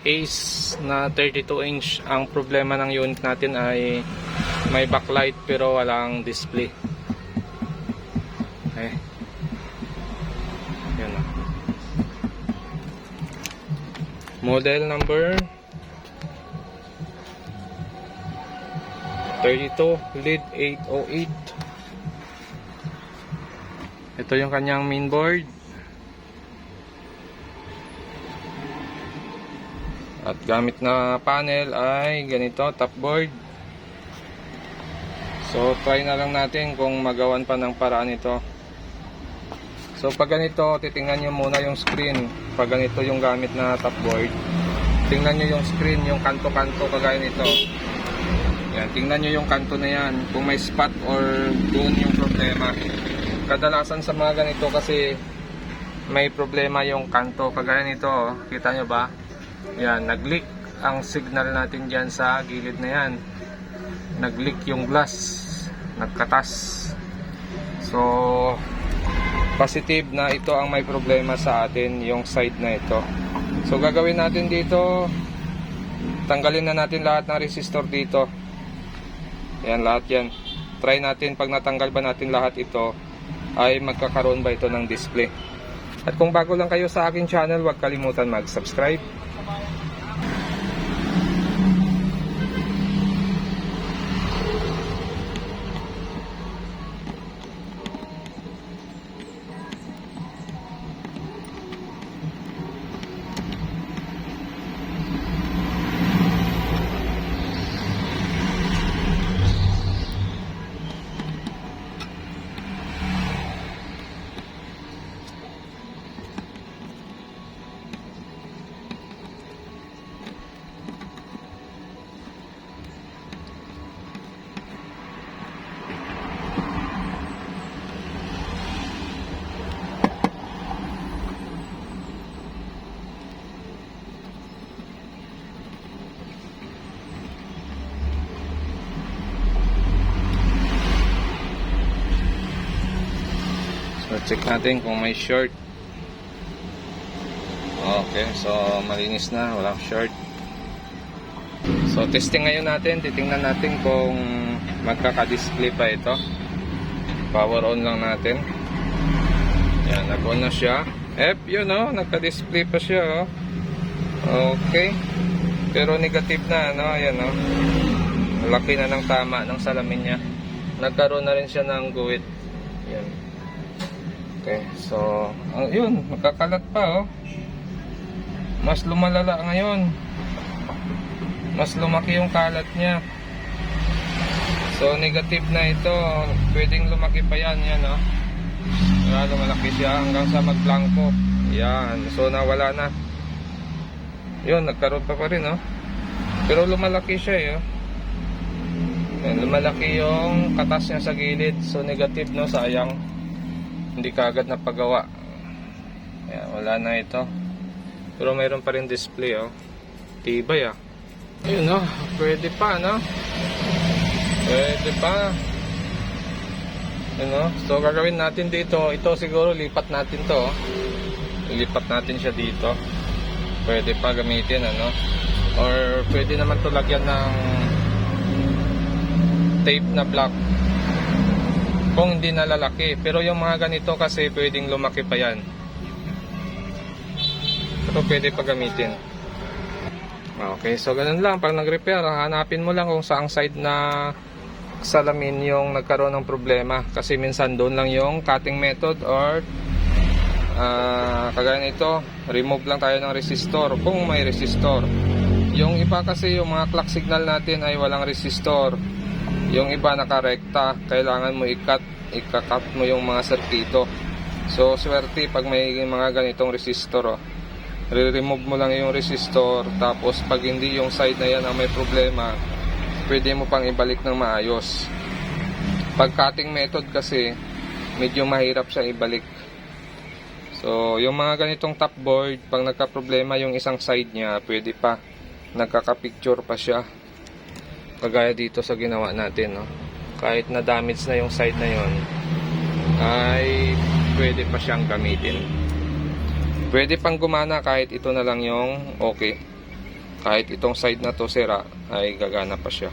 Ace na 32 inch. Ang problema ng unit natin ay may backlight pero walang display. Okay. Yan na. Model number 32 lead 808. Ito yung kanyang mainboard. At gamit na panel ay ganito, top board. So try na lang natin kung magawan pa ng paraan ito. So pag ganito, titingnan nyo muna yung screen. Pag ganito yung gamit na top board, tingnan nyo yung screen, yung kanto-kanto kagaya nito. Yan, tingnan nyo yung kanto na yan, kung may spot or doon yung problema. Kadalasan sa mga ganito kasi may problema yung kanto kagaya nito, kita nyo ba? Yan, nag-leak ang signal natin dyan sa gilid na yan. Nag-leak yung glass, nagkatas. So positive na ito ang may problema sa atin, yung side na ito. So gagawin natin dito, tanggalin na natin lahat ng resistor dito. Yan, lahat yan. Try natin pag natanggal ba natin lahat ito, ay magkakaroon ba ito ng display. At kung bago lang kayo sa aking channel, huwag kalimutan mag-subscribe. So check natin kung may short. Okay, so malinis na, walang short. So testing ngayon natin, titingnan natin kung magkaka-display pa ito. Power on lang natin. Yan, nag-on na siya. Yun o, nagka-display pa siya o. Okay. Pero negative na, no? Ayan o. Laki na ng tama ng salamin niya. Nagkaroon na rin siya ng guwit. Yan. Okay, so yun, magkakalat pa oh. Mas lumalala ngayon. Mas lumaki yung kalat niya. So negative na ito. Pwedeng lumaki pa yan, yan oh. Lumalaki siya hanggang sa magblanko. Yan, so nawala na. Yun, nagkaroon pa rin oh. Pero lumalaki siya eh oh. Yan, lumalaki yung katas niya sa gilid. So negative no, sayang. Hindi kaagad na pagawa. Ayan, wala na ito. Pero mayroon pa rin display oh. Tibay ah. Ayun oh, pwede pa no. Pwede pa. Ayun oh. So gagawin natin dito, ito siguro lipat natin to oh. Lipat natin siya dito. Pwede pa gamitin ano. Or pwede naman to lagyan ng tape na black kung hindi nalalaki. Pero yung mga ganito kasi pwedeng lumaki pa yan. Pero pwede pa gamitin. Okay, so ganun lang. Pag nag-repair, hanapin mo lang kung saang side na salamin yung nagkaroon ng problema. Kasi minsan doon lang yung cutting method or kagaya nito, remove lang tayo ng resistor kung may resistor. Yung iba kasi yung mga clock signal natin ay walang resistor. Yung iba nakarekta, kailangan mo i-cut mo yung mga serkito. So swerte pag may mga ganitong resistor oh. Re-remove mo lang yung resistor, tapos pag hindi yung side na yan ang may problema, pwede mo pang ibalik ng maayos. Pag cutting method kasi medyo mahirap siya ibalik. So yung mga ganitong top board, pag nagka-problema yung isang side niya, pwede pa, nagkaka-picture pa siya. Kagaya dito sa ginawa natin no? Kahit na damage na yung side na yon, ay pwede pa siyang gamitin. Pwede pang gumana kahit ito na lang yung okay. Kahit itong side na to sira, ay gagana pa siya.